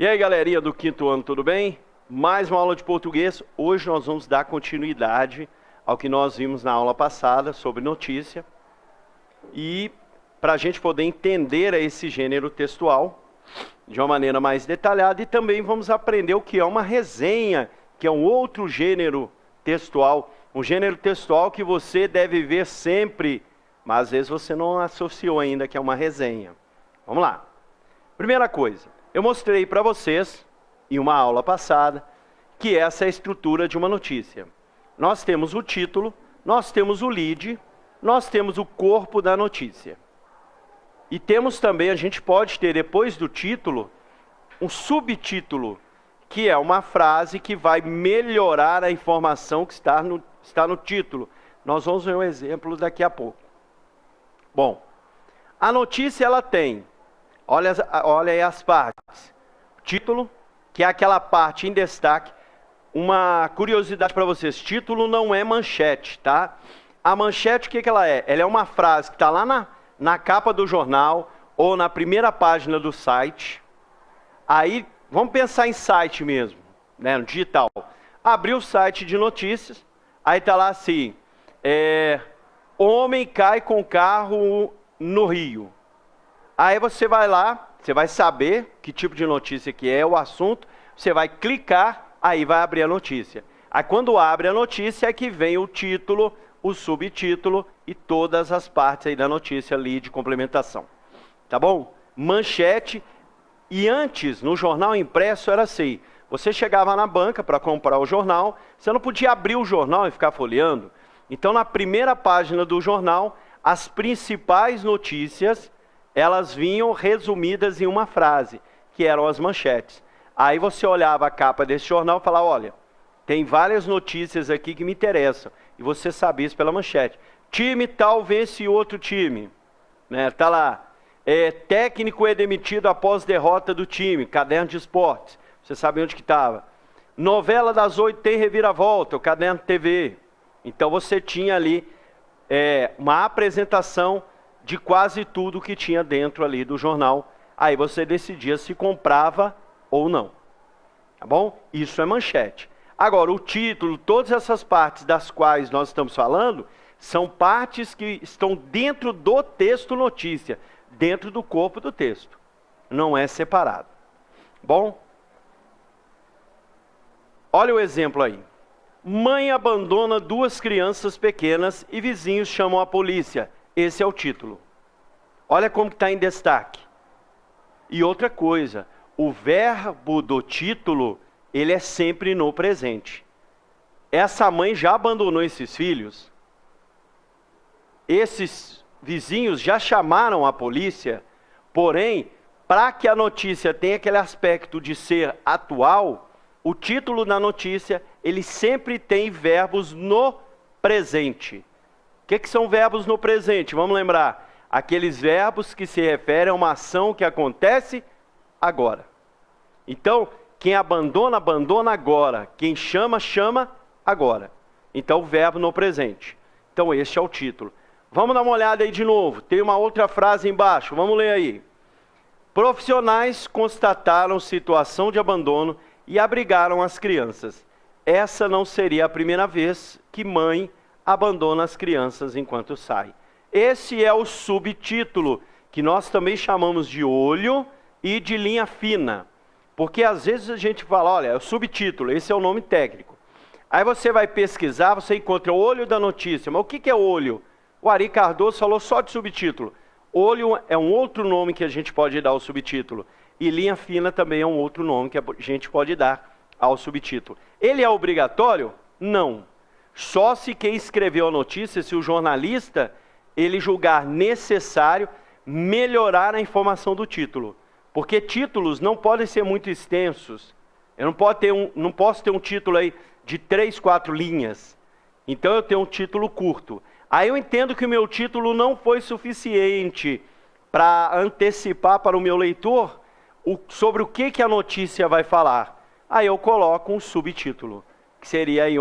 E aí, galerinha do quinto ano, tudo bem? Mais uma aula de português. Hoje nós vamos dar continuidade ao que nós vimos na aula passada sobre notícia. E para a gente poder entender esse gênero textual de uma maneira mais detalhada, e também vamos aprender o que é uma resenha, que é um outro gênero textual. Um gênero textual que você deve ver sempre, mas às vezes você não associou ainda que é uma resenha. Vamos lá. Primeira coisa. Eu mostrei para vocês, em uma aula passada, que essa é a estrutura de uma notícia. Nós temos o título, nós temos o lead, nós temos o corpo da notícia. E temos também, a gente pode ter depois do título, um subtítulo, que é uma frase que vai melhorar a informação que está no título. Nós vamos ver um exemplo daqui a pouco. Bom, a notícia ela tem... Olha aí as partes. Título, que é aquela parte em destaque. Uma curiosidade para vocês. Título não é manchete, tá? A manchete, o que ela é? Ela é uma frase que está lá na capa do jornal ou na primeira página do site. Aí, vamos pensar em site mesmo, né, no digital. Abriu o site de notícias, aí está lá assim, homem cai com carro no Rio. Aí você vai lá, você vai saber que tipo de notícia que é o assunto, você vai clicar, aí vai abrir a notícia. Aí quando abre a notícia é que vem o título, o subtítulo e todas as partes aí da notícia ali de complementação. Tá bom? Manchete. E antes, no jornal impresso era assim, você chegava na banca para comprar o jornal, você não podia abrir o jornal e ficar folheando. Então na primeira página do jornal, as principais notícias... elas vinham resumidas em uma frase, que eram as manchetes. Aí você olhava a capa desse jornal e falava, olha, tem várias notícias aqui que me interessam. E você sabia isso pela manchete. Time tal vence outro time. Né? Tá lá. Técnico é demitido após derrota do time. Caderno de esportes. Você sabe onde que estava. Novela das 8 tem reviravolta. O caderno TV. Então você tinha ali uma apresentação de quase tudo que tinha dentro ali do jornal. Aí você decidia se comprava ou não. Tá bom? Isso é manchete. Agora, o título, todas essas partes das quais nós estamos falando, são partes que estão dentro do texto notícia, dentro do corpo do texto. Não é separado. Bom? Olha o exemplo aí. Mãe abandona 2 crianças pequenas e vizinhos chamam a polícia. Esse é o título. Olha como está em destaque. E outra coisa, o verbo do título, ele é sempre no presente. Essa mãe já abandonou esses filhos? Esses vizinhos já chamaram a polícia? Porém, para que a notícia tenha aquele aspecto de ser atual, o título da notícia, ele sempre tem verbos no presente. O que são verbos no presente? Vamos lembrar. Aqueles verbos que se referem a uma ação que acontece agora. Então, quem abandona, abandona agora. Quem chama, chama agora. Então, o verbo no presente. Então, este é o título. Vamos dar uma olhada aí de novo. Tem uma outra frase embaixo. Vamos ler aí. Profissionais constataram situação de abandono e abrigaram as crianças. Essa não seria a primeira vez que mãe abandona as crianças enquanto sai. Esse é o subtítulo, que nós também chamamos de olho e de linha fina. Porque às vezes a gente fala, olha, é o subtítulo, esse é o nome técnico. Aí você vai pesquisar, você encontra o olho da notícia. Mas o que é olho? O Ari Cardoso falou só de subtítulo. Olho é um outro nome que a gente pode dar ao subtítulo. E linha fina também é um outro nome que a gente pode dar ao subtítulo. Ele é obrigatório? Não. Só se quem escreveu a notícia, se o jornalista, ele julgar necessário melhorar a informação do título. Porque títulos não podem ser muito extensos. Eu não posso ter um título aí de 3, 4 linhas. Então eu tenho um título curto. Aí eu entendo que o meu título não foi suficiente para antecipar para o meu leitor sobre o que a notícia vai falar. Aí eu coloco um subtítulo, que seria aí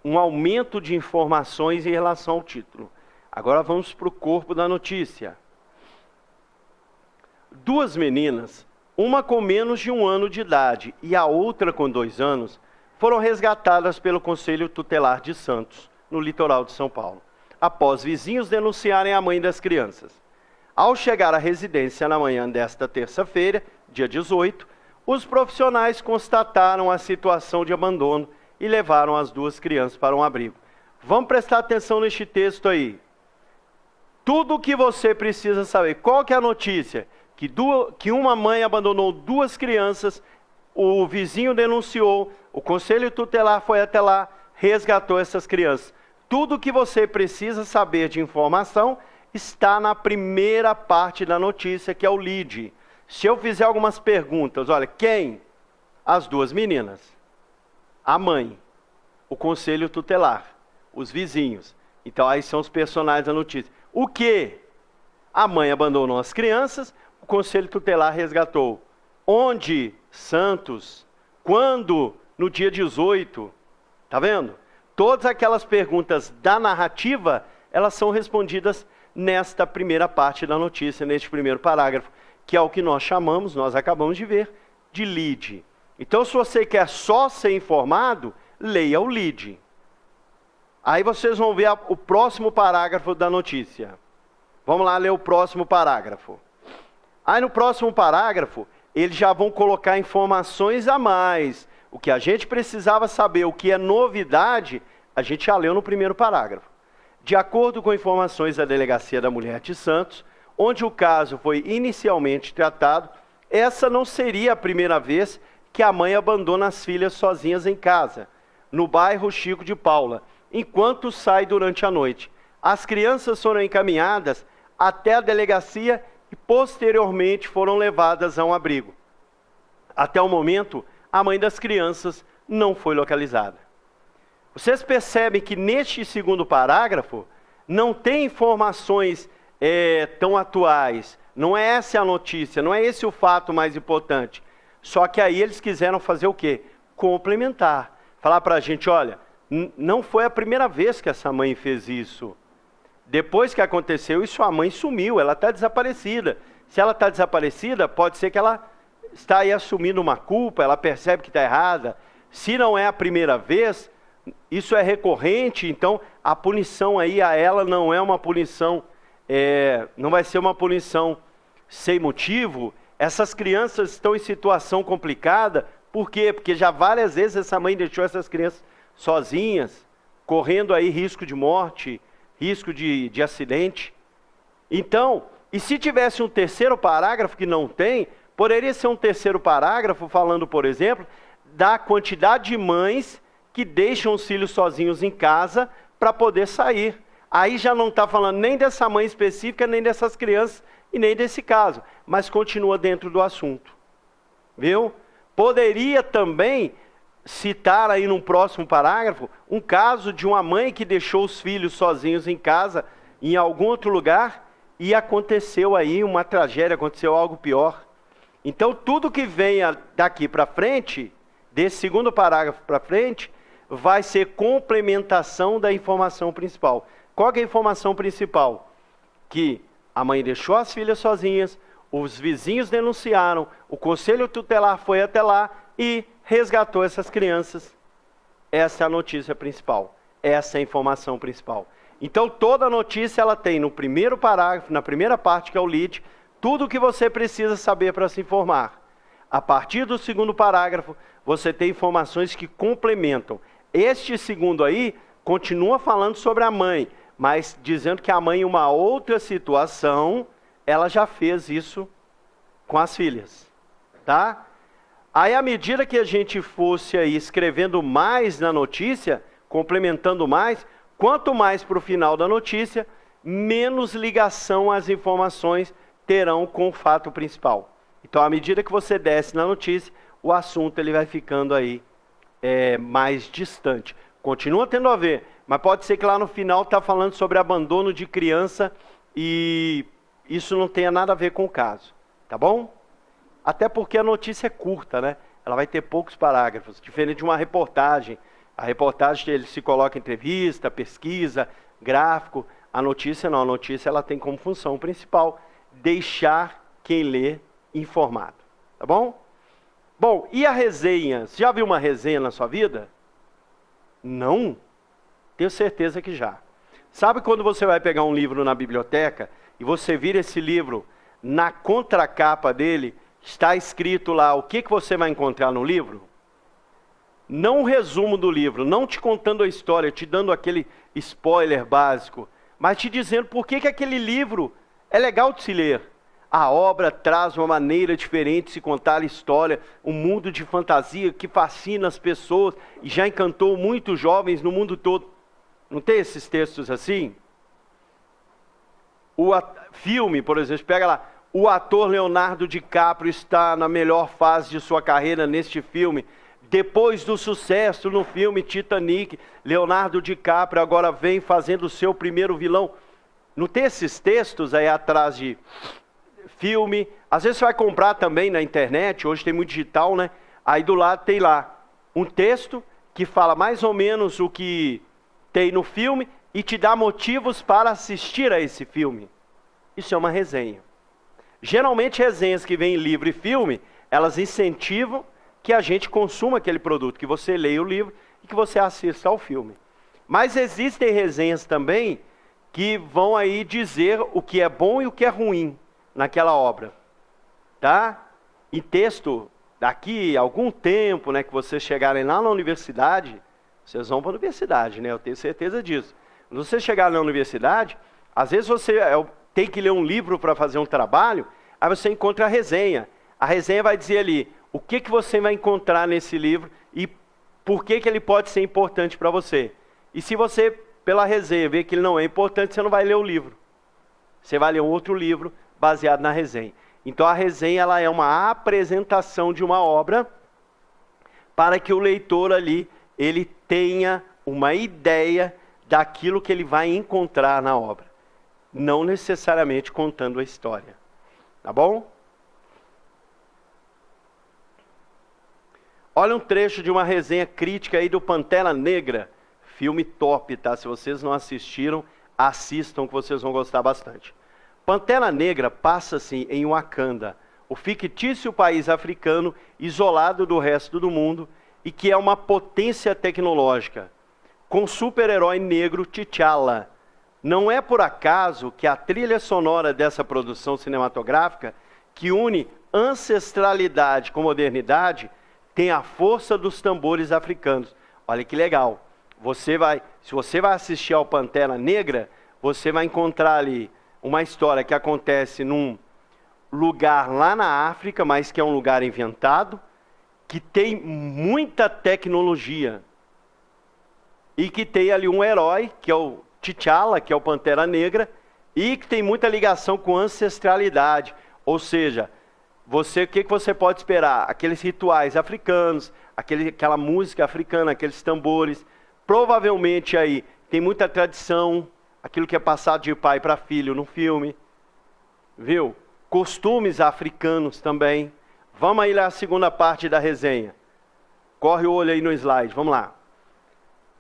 um aumento de informações em relação ao título. Agora vamos para o corpo da notícia. 2 meninas uma com menos de 1 ano de idade e a outra com 2 anos, foram resgatadas pelo Conselho Tutelar de Santos, no litoral de São Paulo, após vizinhos denunciarem a mãe das crianças. Ao chegar à residência na manhã desta terça-feira, dia 18, os profissionais constataram a situação de abandono e levaram as 2 crianças para um abrigo. Vamos prestar atenção neste texto aí. Tudo o que você precisa saber. Qual que é a notícia? Que uma mãe abandonou 2 crianças, o vizinho denunciou, o Conselho Tutelar foi até lá, resgatou essas crianças. Tudo o que você precisa saber de informação está na primeira parte da notícia, que é o lead. Se eu fizer algumas perguntas, olha, quem? As 2 meninas. A mãe, o Conselho Tutelar, os vizinhos. Então aí são os personagens da notícia. O que? A mãe abandonou as crianças, o Conselho Tutelar resgatou. Onde? Santos. Quando? No dia 18. Tá vendo? Todas aquelas perguntas da narrativa, elas são respondidas nesta primeira parte da notícia, neste primeiro parágrafo, que é o que nós chamamos, nós acabamos de ver, de lead. Então, se você quer só ser informado, leia o lead. Aí vocês vão ver o próximo parágrafo da notícia. Vamos lá ler o próximo parágrafo. Aí no próximo parágrafo, eles já vão colocar informações a mais. O que a gente precisava saber, o que é novidade, a gente já leu no primeiro parágrafo. De acordo com informações da Delegacia da Mulher de Santos, onde o caso foi inicialmente tratado, essa não seria a primeira vez que a mãe abandona as filhas sozinhas em casa, no bairro Chico de Paula, enquanto sai durante a noite. As crianças foram encaminhadas até a delegacia e posteriormente foram levadas a um abrigo. Até o momento, a mãe das crianças não foi localizada. Vocês percebem que neste segundo parágrafo não tem informações tão atuais. Não é essa a notícia, não é esse o fato mais importante. Só que aí eles quiseram fazer o quê? Complementar. Falar para a gente, olha, não foi a primeira vez que essa mãe fez isso. Depois que aconteceu isso, a mãe sumiu, ela está desaparecida. Se ela está desaparecida, pode ser que ela está aí assumindo uma culpa, ela percebe que está errada. Se não é a primeira vez, isso é recorrente, então a punição aí a ela não é uma punição, não vai ser uma punição sem motivo. Essas crianças estão em situação complicada, por quê? Porque já várias vezes essa mãe deixou essas crianças sozinhas, correndo aí risco de morte, risco de acidente. Então, e se tivesse um terceiro parágrafo que não tem, poderia ser um terceiro parágrafo falando, por exemplo, da quantidade de mães que deixam os filhos sozinhos em casa para poder sair. Aí já não está falando nem dessa mãe específica, nem dessas crianças e nem desse caso, mas continua dentro do assunto. Viu? Poderia também citar aí num próximo parágrafo um caso de uma mãe que deixou os filhos sozinhos em casa, em algum outro lugar, e aconteceu aí uma tragédia, aconteceu algo pior. Então tudo que venha daqui para frente, desse segundo parágrafo para frente, vai ser complementação da informação principal. Qual é a informação principal? Que a mãe deixou as filhas sozinhas, os vizinhos denunciaram, o Conselho Tutelar foi até lá e resgatou essas crianças. Essa é a notícia principal, essa é a informação principal. Então toda a notícia ela tem no primeiro parágrafo, na primeira parte que é o lead, tudo o que você precisa saber para se informar. A partir do segundo parágrafo, você tem informações que complementam. Este segundo aí continua falando sobre a mãe, mas dizendo que a mãe, em uma outra situação, ela já fez isso com as filhas, tá? Aí, à medida que a gente fosse aí escrevendo mais na notícia, complementando mais, quanto mais para o final da notícia, menos ligação as informações terão com o fato principal. Então, à medida que você desce na notícia, o assunto ele vai ficando aí mais distante. Continua tendo a ver, mas pode ser que lá no final está falando sobre abandono de criança e isso não tenha nada a ver com o caso, tá bom? Até porque a notícia é curta, né? Ela vai ter poucos parágrafos, diferente de uma reportagem. A reportagem ele se coloca entrevista, pesquisa, gráfico. A notícia não, a notícia ela tem como função principal deixar quem lê informado. Tá bom? Bom, e a resenha? Você já viu uma resenha na sua vida? Não? Tenho certeza que já. Sabe quando você vai pegar um livro na biblioteca e você vira esse livro, na contracapa dele, está escrito lá o que você vai encontrar no livro? Não o resumo do livro, não te contando a história, te dando aquele spoiler básico, mas te dizendo por que aquele livro é legal de se ler. A obra traz uma maneira diferente de se contar a história, um mundo de fantasia que fascina as pessoas e já encantou muitos jovens no mundo todo. Não tem esses textos assim? O filme, por exemplo, pega lá, o ator Leonardo DiCaprio está na melhor fase de sua carreira neste filme. Depois do sucesso no filme Titanic, Leonardo DiCaprio agora vem fazendo o seu primeiro vilão. Não tem esses textos aí atrás de filme? Às vezes você vai comprar também na internet, hoje tem muito digital, né? Aí do lado tem lá um texto que fala mais ou menos o que tem no filme e te dá motivos para assistir a esse filme. Isso é uma resenha. Geralmente resenhas que vêm em livro e filme, elas incentivam que a gente consuma aquele produto, que você leia o livro e que você assista ao filme. Mas existem resenhas também que vão aí dizer o que é bom e o que é ruim naquela obra. Tá? Em texto, daqui a algum tempo, né, que vocês chegarem lá na universidade, vocês vão para a universidade, né? Eu tenho certeza disso. Quando você chegar na universidade, às vezes você tem que ler um livro para fazer um trabalho, aí você encontra a resenha. A resenha vai dizer ali o que você vai encontrar nesse livro e por que ele pode ser importante para você. E se você, pela resenha, ver que ele não é importante, você não vai ler o livro. Você vai ler um outro livro baseado na resenha. Então a resenha ela é uma apresentação de uma obra para que o leitor ali ele tenha uma ideia daquilo que ele vai encontrar na obra. Não necessariamente contando a história. Tá bom? Olha um trecho de uma resenha crítica aí do Pantera Negra. Filme top, tá? Se vocês não assistiram, assistam que vocês vão gostar bastante. Pantera Negra passa-se em Wakanda, o fictício país africano isolado do resto do mundo e que é uma potência tecnológica, com super-herói negro T'Challa. Não é por acaso que a trilha sonora dessa produção cinematográfica, que une ancestralidade com modernidade, tem a força dos tambores africanos. Olha que legal. Se você vai assistir ao Pantera Negra, você vai encontrar ali uma história que acontece num lugar lá na África, mas que é um lugar inventado, que tem muita tecnologia. E que tem ali um herói, que é o T'Challa, que é o Pantera Negra, e que tem muita ligação com ancestralidade. Ou seja, o que você pode esperar? Aqueles rituais africanos, aquela música africana, aqueles tambores. Provavelmente aí tem muita tradição, aquilo que é passado de pai para filho no filme. Viu? Costumes africanos também. Vamos aí lá a segunda parte da resenha. Corre o olho aí no slide, vamos lá.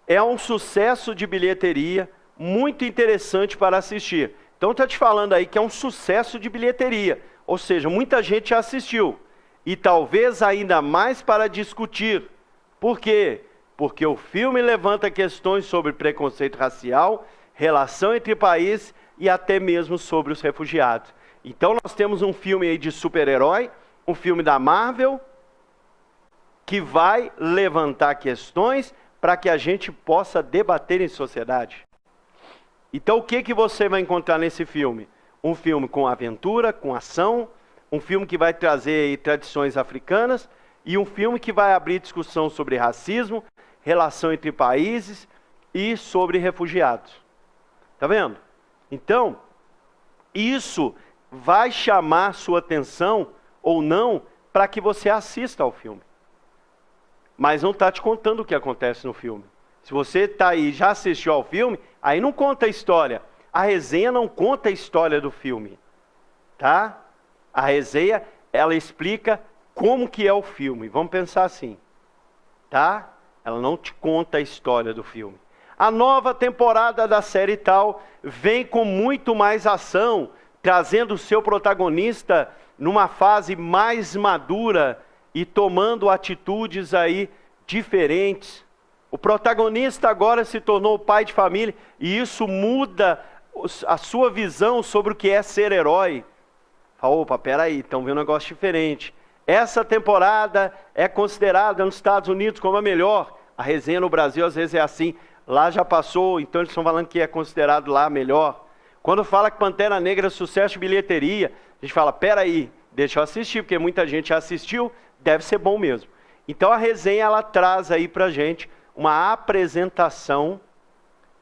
É um sucesso de bilheteria, muito interessante para assistir. Então está te falando aí que é um sucesso de bilheteria. Ou seja, muita gente já assistiu. E talvez ainda mais para discutir. Por quê? Porque o filme levanta questões sobre preconceito racial, relação entre países e até mesmo sobre os refugiados. Então nós temos um filme aí de super-herói, um filme da Marvel, que vai levantar questões para que a gente possa debater em sociedade. Então o que você vai encontrar nesse filme? Um filme com aventura, com ação, um filme que vai trazer aí tradições africanas e um filme que vai abrir discussão sobre racismo, relação entre países e sobre refugiados. Tá vendo? Então, isso vai chamar sua atenção ou não para que você assista ao filme. Mas não está te contando o que acontece no filme. Se você está aí e já assistiu ao filme, aí não conta a história. A resenha não conta a história do filme, tá? A resenha, ela explica como que é o filme. Vamos pensar assim, tá? Ela não te conta a história do filme. A nova temporada da série tal vem com muito mais ação, trazendo o seu protagonista numa fase mais madura e tomando atitudes aí diferentes. O protagonista agora se tornou pai de família e isso muda a sua visão sobre o que é ser herói. Fala, opa, peraí, estão vendo um negócio diferente. Essa temporada é considerada nos Estados Unidos como a melhor. A resenha no Brasil às vezes é assim. Lá já passou, então eles estão falando que é considerado lá a melhor. Quando fala que Pantera Negra é sucesso de bilheteria, a gente fala, peraí, deixa eu assistir, porque muita gente já assistiu, deve ser bom mesmo. Então a resenha ela traz aí pra gente uma apresentação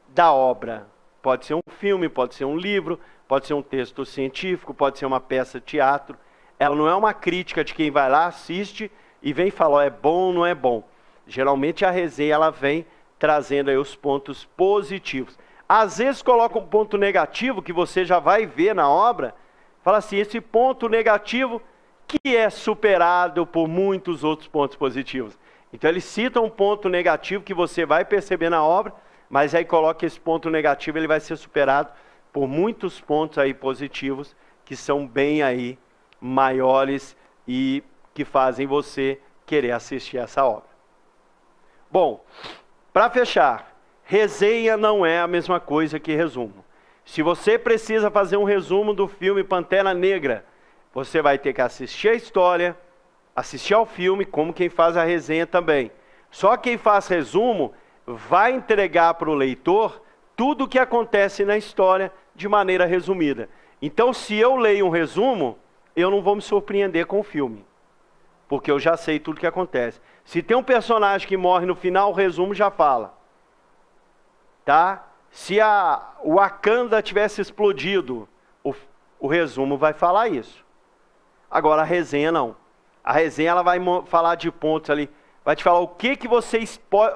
da obra. Pode ser um filme, pode ser um livro, pode ser um texto científico, pode ser uma peça de teatro. Ela não é uma crítica de quem vai lá, assiste e vem falar, ó, é bom ou não é bom. Geralmente a resenha ela vem trazendo aí os pontos positivos. Às vezes coloca um ponto negativo que você já vai ver na obra, fala assim, esse ponto negativo que é superado por muitos outros pontos positivos. Então ele cita um ponto negativo que você vai perceber na obra, mas aí coloca esse ponto negativo, ele vai ser superado por muitos pontos aí positivos que são bem aí maiores e que fazem você querer assistir essa obra. Bom, para fechar, resenha não é a mesma coisa que resumo. Se você precisa fazer um resumo do filme Pantera Negra, você vai ter que assistir a história, assistir ao filme, como quem faz a resenha também. Só quem faz resumo vai entregar para o leitor tudo o que acontece na história de maneira resumida. Então, se eu leio um resumo, eu não vou me surpreender com o filme, porque eu já sei tudo o que acontece. Se tem um personagem que morre no final, o resumo já fala. Tá? Se o Wakanda tivesse explodido, o resumo vai falar isso. Agora a resenha não. A resenha ela vai falar de pontos ali, vai te falar o que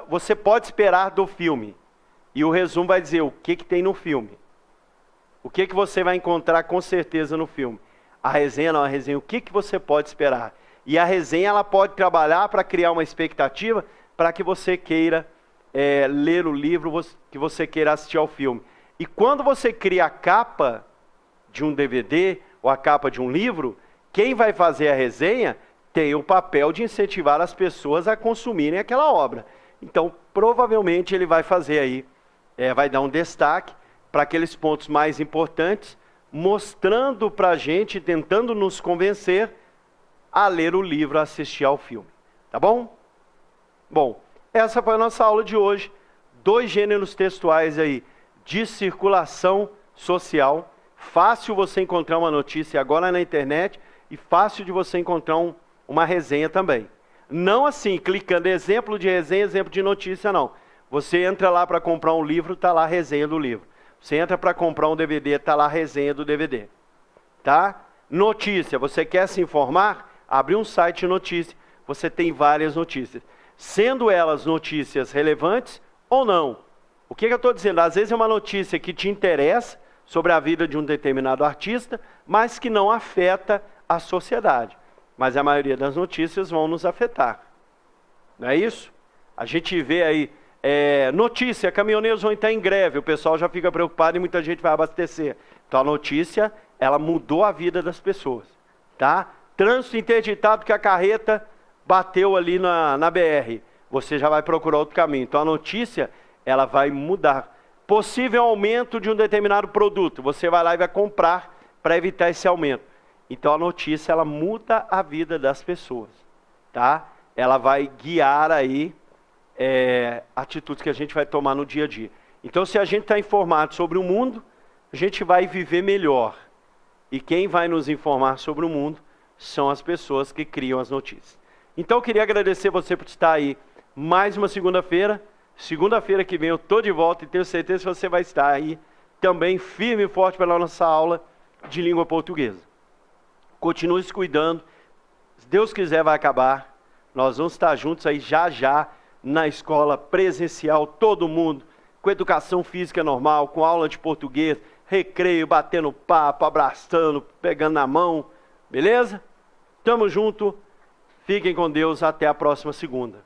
você pode esperar do filme. E o resumo vai dizer o que tem no filme. O que você vai encontrar com certeza no filme. A resenha não, a resenha o que você pode esperar. E a resenha ela pode trabalhar para criar uma expectativa para que você queira ler o livro, que você queira assistir ao filme. E quando você cria a capa de um DVD ou a capa de um livro, quem vai fazer a resenha tem o papel de incentivar as pessoas a consumirem aquela obra. Então, provavelmente ele vai fazer aí, vai dar um destaque para aqueles pontos mais importantes, mostrando para a gente, tentando nos convencer a ler o livro, a assistir ao filme. Tá bom? Bom, essa foi a nossa aula de hoje. 2 gêneros textuais aí de circulação social. Fácil você encontrar uma notícia agora na internet e fácil de você encontrar uma resenha também. Não assim, clicando exemplo de resenha, exemplo de notícia, não. Você entra lá para comprar um livro, está lá a resenha do livro. Você entra para comprar um DVD, está lá a resenha do DVD. Tá? Notícia, você quer se informar? Abre um site de notícia, você tem várias notícias. Sendo elas notícias relevantes ou não. O que eu estou dizendo? Às vezes é uma notícia que te interessa sobre a vida de um determinado artista, mas que não afeta a sociedade. Mas a maioria das notícias vão nos afetar. Não é isso? A gente vê aí, notícia, caminhoneiros vão entrar em greve, o pessoal já fica preocupado e muita gente vai abastecer. Então a notícia, ela mudou a vida das pessoas. Tá? Trânsito interditado que a carreta bateu ali na BR. Você já vai procurar outro caminho. Então a notícia, ela vai mudar. Possível aumento de um determinado produto. Você vai lá e vai comprar para evitar esse aumento. Então a notícia, ela muda a vida das pessoas. Tá? Ela vai guiar aí atitudes que a gente vai tomar no dia a dia. Então se a gente está informado sobre o mundo, a gente vai viver melhor. E quem vai nos informar sobre o mundo são as pessoas que criam as notícias. Então eu queria agradecer você por estar aí mais uma segunda-feira. Segunda-feira que vem eu estou de volta e tenho certeza que você vai estar aí também firme e forte pela nossa aula de língua portuguesa. Continue se cuidando. Se Deus quiser vai acabar. Nós vamos estar juntos aí já na escola presencial, todo mundo, com educação física normal, com aula de português, recreio, batendo papo, abraçando, pegando na mão. Beleza? Tamo junto. Fiquem com Deus. Até a próxima segunda.